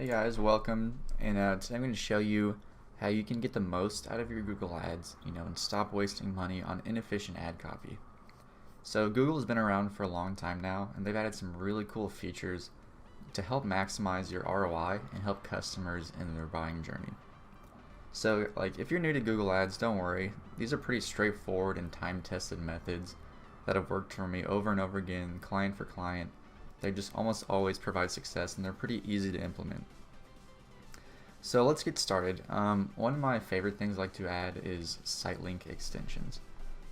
Hey guys, welcome. And today I'm going to show you how you can get the most out of your Google Ads, and stop wasting money on inefficient ad copy. So Google has been around for a long time now, and they've added some really cool features to help maximize your ROI and help customers in their buying journey. So if you're new to Google Ads, don't worry. These are pretty straightforward and time-tested methods that have worked for me over and over again, client for client. They just almost always provide success, and they're pretty easy to implement. So let's get started. One of my favorite things I like to add is Sitelink Extensions.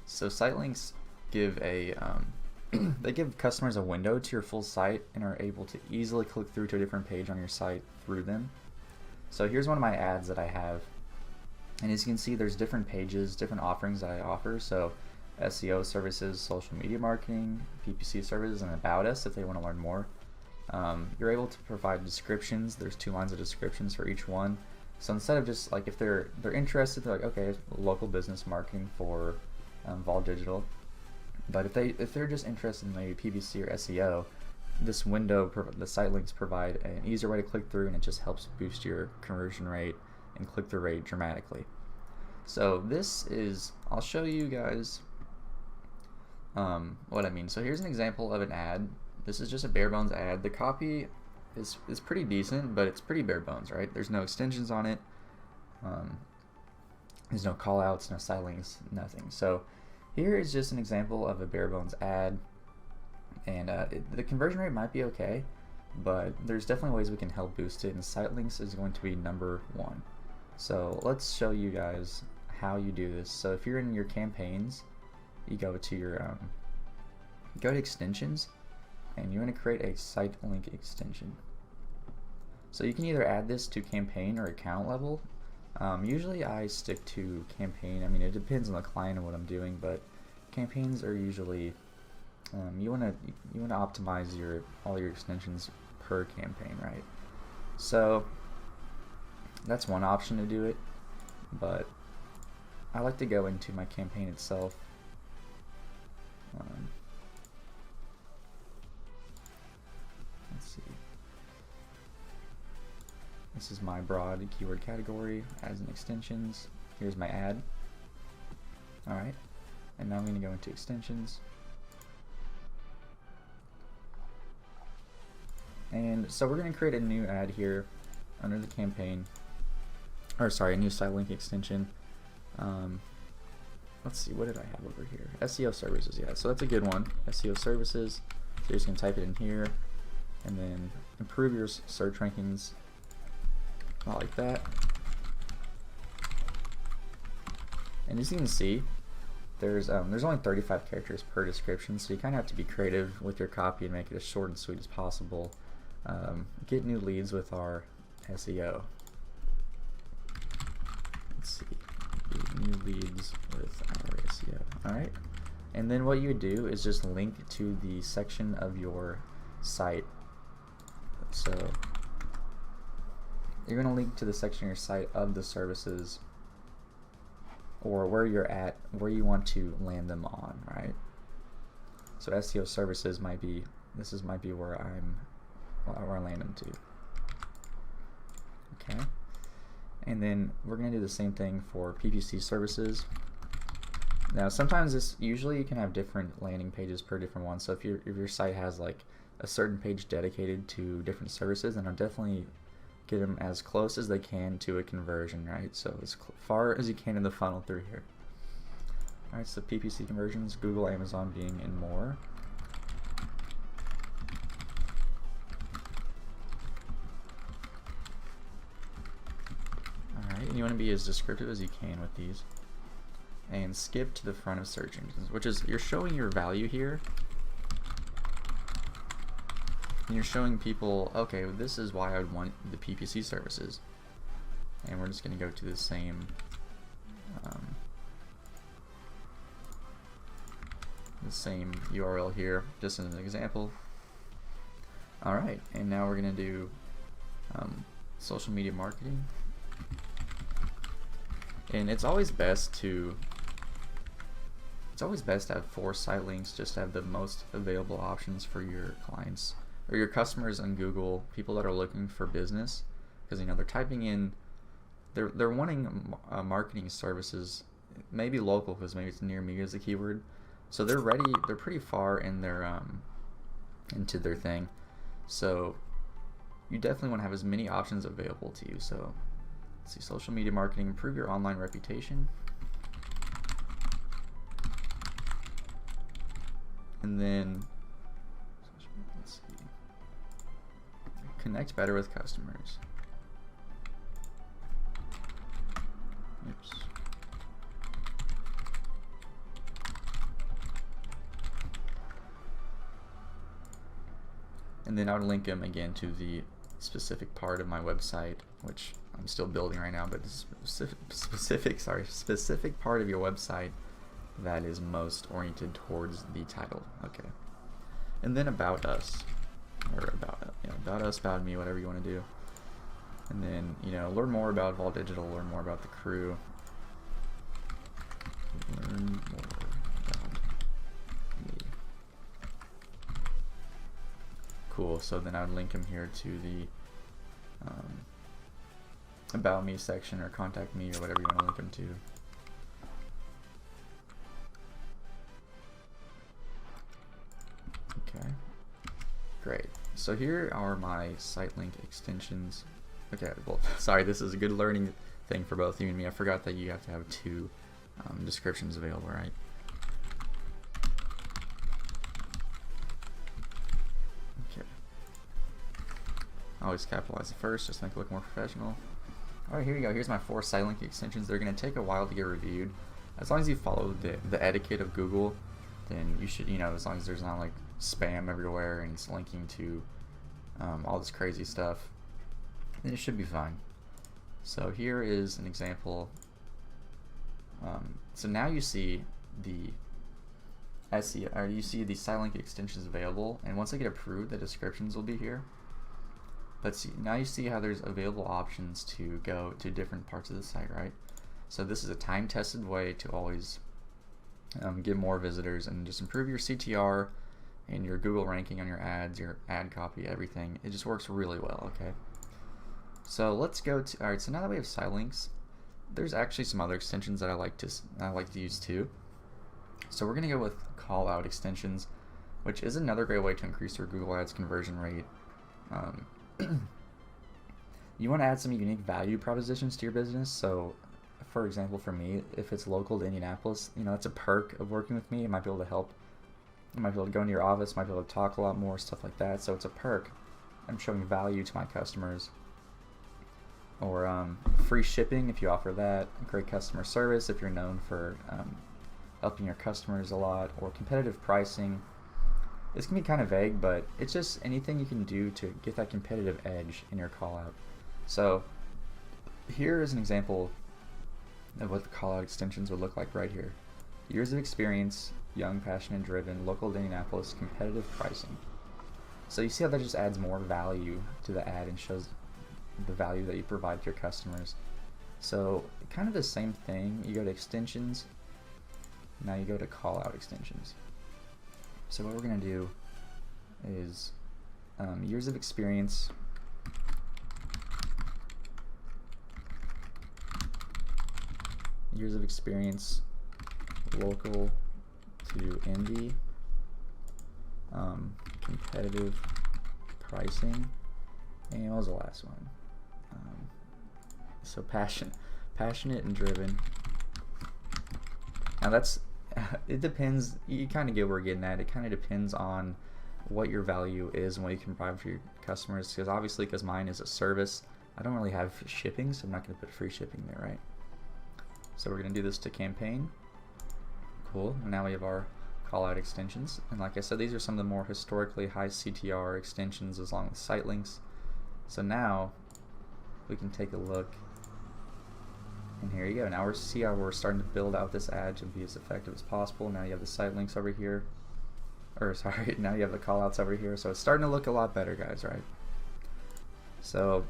So Sitelinks give they give customers a window to your full site and are able to easily click through to a different page on your site through them. So here's one of my ads that I have, and as you can see, there's different pages, different offerings that I offer. So SEO services, social media marketing, PPC services, and about us if they want to learn more. You're able to provide descriptions. There's 2 lines of descriptions for each one. So instead of just if they're interested, they're like, okay, local business marketing for Vol Digital. But if they're just interested in maybe PPC or SEO, this window, the Sitelinks provide an easier way to click through, and it just helps boost your conversion rate and click-through rate dramatically. So I'll show you guys what I mean. So here's an example of an ad. This is just a bare bones ad. The copy is pretty decent, but it's pretty bare bones, right? There's no extensions on it. There's no callouts, no sitelinks, nothing. So here is just an example of a bare bones ad, and the conversion rate might be okay, but there's definitely ways we can help boost it, and sitelinks is going to be number 1. So let's show you guys how you do this. So if you're in your campaigns, you go to your go to extensions, and you want to create a Sitelink extension. So you can either add this to campaign or account level. Usually I stick to campaign. I mean, it depends on the client and what I'm doing, but campaigns are usually you want to optimize all your extensions per campaign, right? So that's one option to do it, but I like to go into my campaign itself. Let's see. This is my broad keyword category, ads and extensions. Here's my ad. Alright, and now I'm going to go into extensions. And so we're going to create a new ad here under the campaign, or sorry, a new Sitelink extension. Let's see, what did I have over here? SEO services, yeah, so that's a good one. SEO services, so you're just going to type it in here, and then improve your search rankings, like that. And as you can see, there's only 35 characters per description, so you kind of have to be creative with your copy and make it as short and sweet as possible. Get new leads with our SEO. Let's see. New leads with our SEO. Alright, and then what you would do is just link to the section of your site. So you're going to link to the section of your site of the services, or where you're at, where you want to land them on, right? So SEO services might be where I land them to. Okay. And then we're going to do the same thing for PPC services. Now sometimes usually you can have different landing pages per different one. So if your site has a certain page dedicated to different services, then I'll definitely get them as close as they can to a conversion, right? So as far as you can in the funnel through here. Alright, so PPC conversions, Google, Amazon, Bing, and more. You want to be as descriptive as you can with these, and skip to the front of search engines, which is you're showing your value here, and you're showing people, okay, this is why I would want the PPC services. And we're just going to go to the same URL here, just as an example. Alright, and now we're going to do social media marketing. And it's always best to have 4 site links, just to have the most available options for your clients or your customers on Google, people that are looking for business. because they're typing in, they're wanting marketing services, maybe local because maybe it's near me as a keyword. So they're pretty far in their into their thing. So you definitely want to have as many options available to you. So let's see, social media marketing, improve your online reputation. And then let's see, connect better with customers. Oops. And then I would link them again to the specific part of my website, which I'm still building right now, but specific part of your website that is most oriented towards the title. Okay. And then about us, or about us, about me, whatever you want to do. And then, learn more about Vol Digital, learn more about the crew. Learn more about me. Cool, so then I would link them here to the about me section, or contact me, or whatever you want to link them to. Okay, great. So here are my Sitelink extensions. Okay, well, sorry, this is a good learning thing for both you and me. I forgot that you have to have two descriptions available, right? Okay. Always capitalize it first, just make it look more professional. Alright, here you go. Here's my 4 Sitelink extensions. They're going to take a while to get reviewed. As long as you follow the etiquette of Google, then you should, as long as there's not like spam everywhere and it's linking to all this crazy stuff, then it should be fine. So here is an example. So now you see the SEO, or you see the Sitelink extensions available, and once they get approved, the descriptions will be here. But see, now you see how there's available options to go to different parts of the site, right? So this is a time-tested way to always get more visitors and just improve your CTR and your Google ranking on your ads, your ad copy, everything. It just works really well, okay? So let's go to, alright, so now that we have Sitelinks, there's actually some other extensions that I like to use too. So we're gonna go with Callout Extensions, which is another great way to increase your Google Ads conversion rate. You want to add some unique value propositions to your business. So for example, for me, if it's local to Indianapolis, that's a perk of working with me. It might be able to help. I might be able to go into your office, might be able to talk a lot more, stuff like that. So it's a perk. I'm showing value to my customers. Or free shipping if you offer that. Great customer service if you're known for helping your customers a lot. Or competitive pricing. This can be kind of vague, but it's just anything you can do to get that competitive edge in your call out. So here is an example of what the Callout extensions would look like right here. Years of experience, young, passionate, driven, local to Indianapolis, competitive pricing. So you see how that just adds more value to the ad and shows the value that you provide to your customers. So kind of the same thing. You go to extensions, now you go to Callout extensions. So what we're going to do is years of experience, local to Indy, competitive pricing, and what was the last one? So passionate and driven. Now that's it depends. You kind of get where we're getting at. It kind of depends on what your value is and what you can provide for your customers. Because obviously, because mine is a service, I don't really have shipping, so I'm not going to put free shipping there, right? So we're going to do this to campaign. Cool. Now we have our Callout extensions, and like I said, these are some of the more historically high CTR extensions along with site links. So now we can take a look. And here you go. Now see how we're starting to build out this ad to be as effective as possible. Now you have the site links over here. Or sorry, now you have the callouts over here. So it's starting to look a lot better, guys, right? So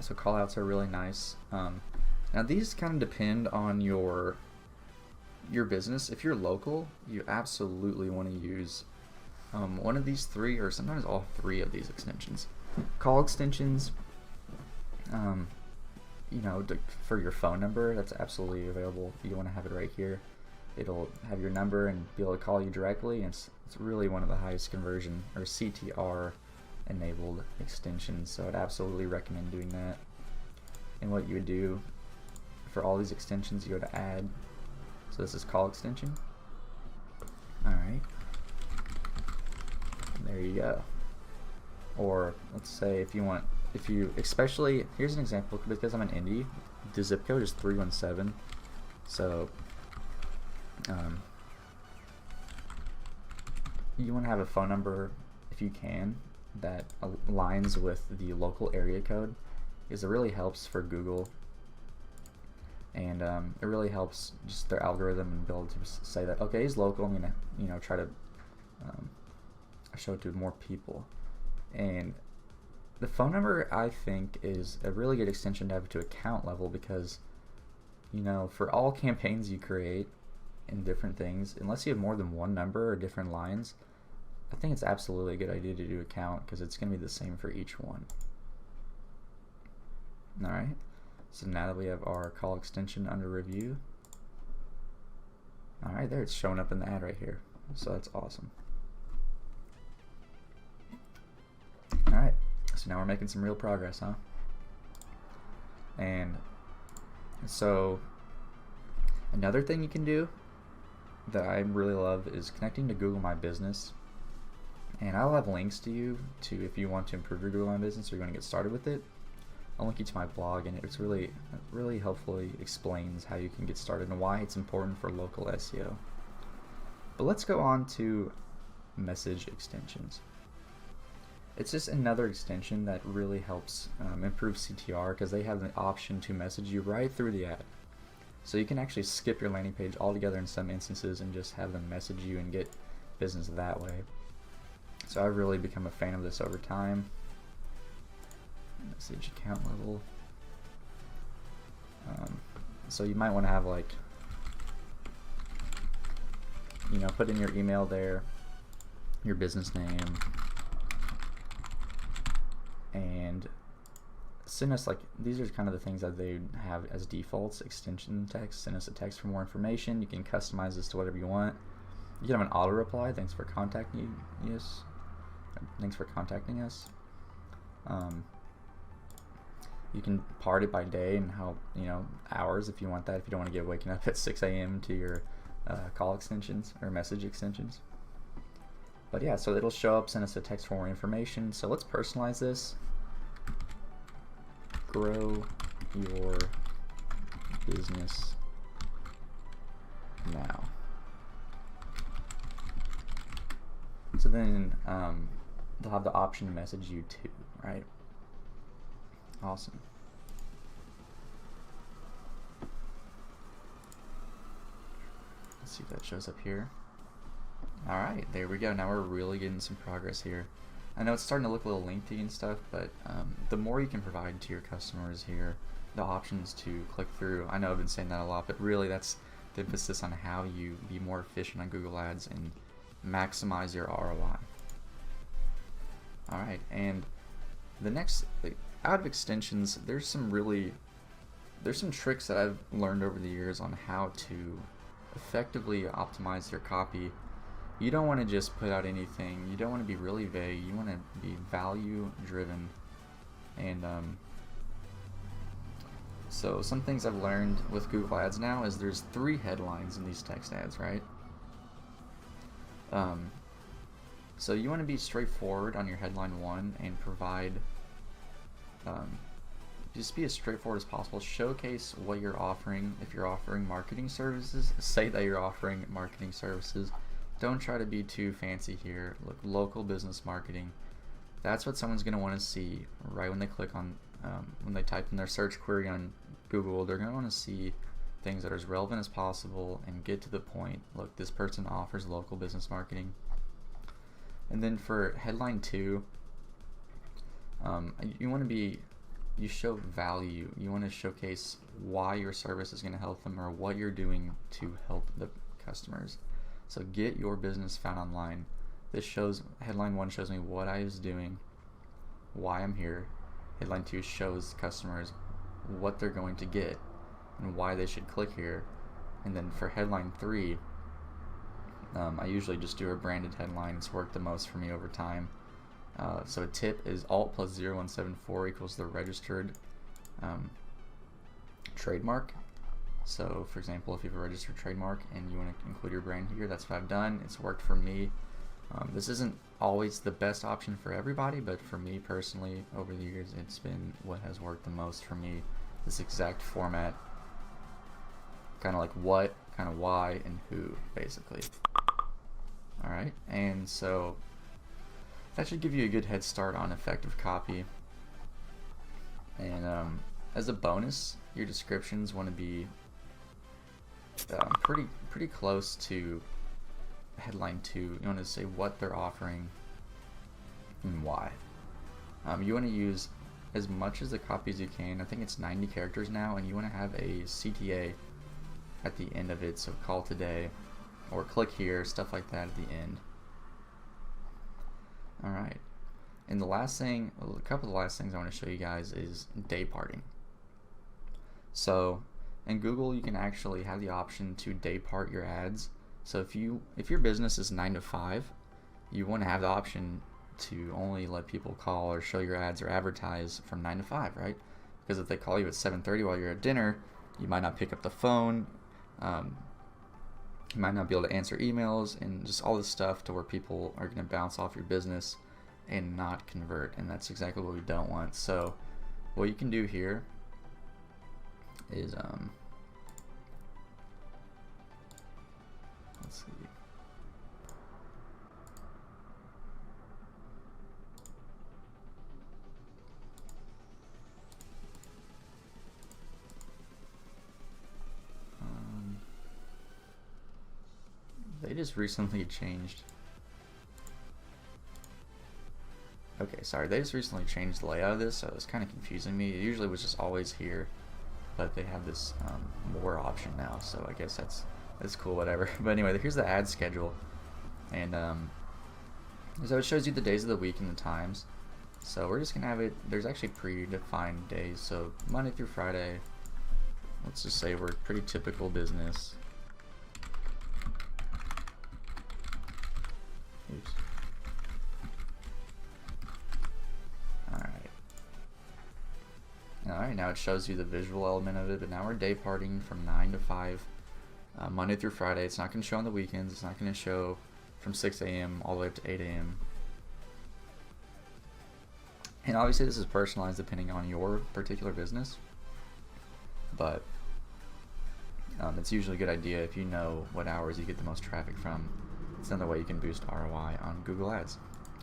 callouts are really nice. Now these kind of depend on your business. If you're local, you absolutely want to use one of these 3, or sometimes all 3 of these extensions. Call extensions, you know, for your phone number, that's absolutely available. You want to have it right here. It'll have your number and be able to call you directly. And it's really one of the highest conversion or CTR enabled extensions, so I'd absolutely recommend doing that. And what you would do for all these extensions, you go to add. So this is call extension. Alright, there you go. Or let's say if you especially, here's an example, because I'm an indie, the zip code is 317, so you want to have a phone number, if you can, that aligns with the local area code, because it really helps for Google, and it really helps just their algorithm and be able to say that, okay, he's local, I'm gonna, you know, try to show it to more people. And the phone number, I think, is a really good extension to have to account level, because, you know, for all campaigns you create in different things, unless you have more than one number or different lines, I think it's absolutely a good idea to do account, because it's going to be the same for each one. Alright, so now that we have our call extension under review, alright, there, it's showing up in the ad right here, so that's awesome. Alright, so now we're making some real progress, huh? And so another thing you can do that I really love is connecting to Google My Business. And I'll have links to you to, if you want to improve your Google My Business or you want to get started with it, I'll link you to my blog, and it's really helpfully explains how you can get started and why it's important for local SEO. But let's go on to message extensions. It's just another extension that really helps improve CTR, because they have the option to message you right through the ad. So you can actually skip your landing page altogether in some instances and just have them message you and get business that way. So I've really become a fan of this over time. Message account level. So you might want to have, like, you know, put in your email there, your business name, and send us, like, these are kind of the things that they have as defaults. Extension text, send us a text for more information. You can customize this to whatever you want. You can have an auto reply, thanks for contacting us. Thanks for contacting us. You can part it by day and how, you know, hours if you want that, if you don't want to get waking up at 6 a.m. to your call extensions or message extensions. But yeah, so it'll show up, send us a text for more information. So let's personalize this. Grow your business now. So then they'll have the option to message you too, right? Awesome. Let's see if that shows up here. Alright, there we go. Now we're really getting some progress here. I know it's starting to look a little lengthy and stuff, but the more you can provide to your customers here, the options to click through. I know I've been saying that a lot, but really that's the emphasis on how you be more efficient on Google Ads and maximize your ROI. Alright, and the next, out of extensions, there's some tricks that I've learned over the years on how to effectively optimize your copy. You don't want to just put out anything. You don't want to be really vague. You want to be value driven. And so some things I've learned with Google Ads now is there's 3 headlines in these text ads, right? So you want to be straightforward on your headline 1 and provide, just be as straightforward as possible. Showcase what you're offering. If you're offering marketing services, say that you're offering marketing services. Don't try to be too fancy here. Look, local business marketing. That's what someone's going to want to see right when they click on, when they type in their search query on Google. They're going to want to see things that are as relevant as possible and get to the point. Look, this person offers local business marketing. And then for headline 2, you want to be, you show value. You want to showcase why your service is going to help them or what you're doing to help the customers. So get your business found online. This shows, headline 1 shows me what I was doing, why I'm here, Headline 2 shows customers what they're going to get and why they should click here. And then for headline 3, I usually just do a branded headline. It's worked the most for me over time. So a tip is alt plus 0174 equals the registered trademark. So for example, if you have a registered trademark and you want to include your brand here, that's what I've done. It's worked for me. This isn't always the best option for everybody, but for me personally, over the years, it's been what has worked the most for me. This exact format, kind of like what, kind of why, and who, basically. Alright, and so that should give you a good head start on effective copy. And as a bonus, your descriptions want to be pretty close to headline 2. You want to say what they're offering and why. You want to use as much as the copy as you can. I think it's 90 characters now, and you want to have a CTA at the end of it, so call today or click here, stuff like that at the end. Alright, and the last thing, a couple of the last things I want to show you guys is dayparting. So in Google, you can actually have the option to daypart your ads. So if your business is 9 to 5, you want to have the option to only let people call or show your ads or advertise from 9 to 5, right? Because if they call you at 7:30 while you're at dinner, you might not pick up the phone. You might not be able to answer emails and just all this stuff to where people are going to bounce off your business and not convert, and that's exactly what we don't want. So what you can do here is let's see. They just recently changed. Okay, sorry, they just recently changed the layout of this, so it's kind of confusing me. It usually was just always here, but they have this more option now, so I guess that's cool, whatever. But anyway, here's the ad schedule, and so it shows you the days of the week and the times. So we're just gonna have it. There's actually predefined days, so Monday through Friday. Let's just say we're a pretty typical business. Oops. Alright, now it shows you the visual element of it, but now we're dayparting from 9 to 5, Monday through Friday. It's not going to show on the weekends. It's not going to show from 6 a.m. all the way up to 8 a.m. And obviously this is personalized depending on your particular business, but it's usually a good idea if you know what hours you get the most traffic from. It's another way you can boost ROI on Google Ads.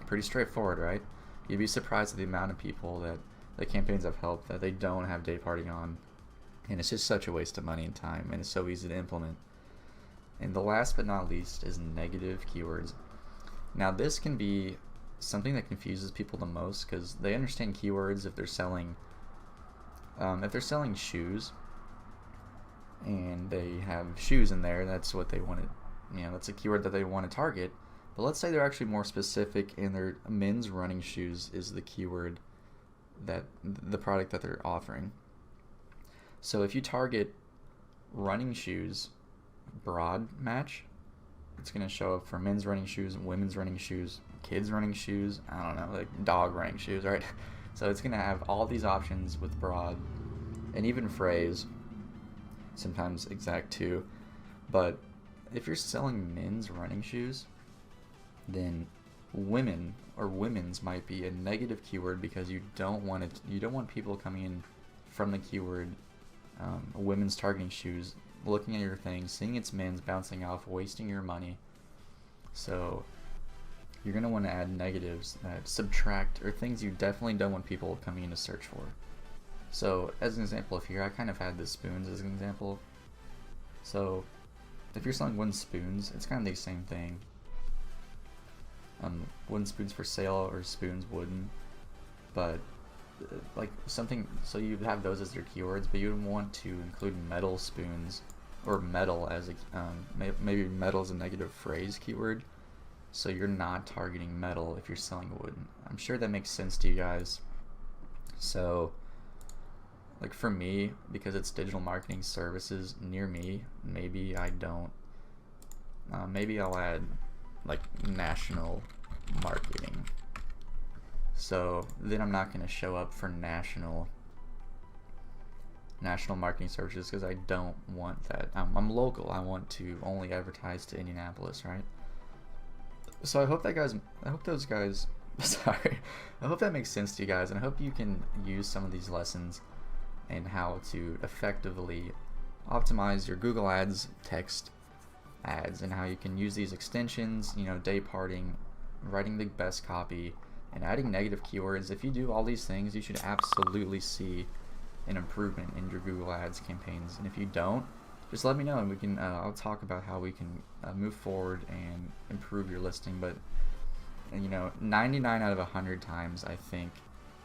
Pretty straightforward, right? You'd be surprised at the amount of people that the campaigns have helped that they don't have dayparting on, and it's just such a waste of money and time, and it's so easy to implement. And the last but not least is negative keywords. Now this can be something that confuses people the most, because they understand keywords if they're selling shoes and they have shoes in there, that's what they wanted. That's a keyword that they want to target. But let's say they're actually more specific and their men's running shoes is the keyword, that the product that they're offering. So if you target running shoes broad match, it's going to show up for men's running shoes, women's running shoes, kids running shoes, I don't know, like dog running shoes, right? So it's going to have all these options with broad and even phrase, sometimes exact too. But if you're selling men's running shoes, then women or women's might be a negative keyword, because you don't want people coming in from the keyword women's targeting shoes, looking at your thing, seeing it's men's, bouncing off, wasting your money. So you're going to want to add negatives that subtract, or things you definitely don't want people coming in to search for. So as an example of here, I kind of had the spoons as an example. So if you're selling wooden spoons, it's kind of the same thing. Wooden spoons for sale, or spoons wooden, but like something, so you have those as your keywords, but you would want to include metal spoons, or metal as a maybe metal is a negative phrase keyword, so you're not targeting metal if you're selling wooden. I'm sure that makes sense to you guys. So like for me, because it's digital marketing services near me, maybe I don't, maybe I'll add like national marketing. So then I'm not going to show up for national marketing services because I don't want that. I'm local. I want to only advertise to Indianapolis, right? So I hope those guys sorry, I hope that makes sense to you guys, and I hope you can use some of these lessons and how to effectively optimize your Google Ads text ads, and how you can use these extensions, dayparting, writing the best copy, and adding negative keywords. If you do all these things, you should absolutely see an improvement in your Google Ads campaigns. And if you don't, just let me know, and we can I'll talk about how we can move forward and improve your listing. But 99 out of 100 times, I think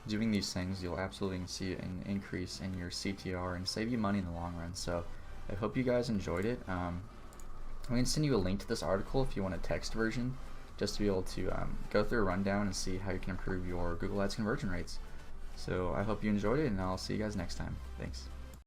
doing these things, you'll absolutely see an increase in your CTR and save you money in the long run. So I hope you guys enjoyed it. I'm going to send you a link to this article if you want a text version, just to be able to go through a rundown and see how you can improve your Google Ads conversion rates. So I hope you enjoyed it, and I'll see you guys next time. Thanks.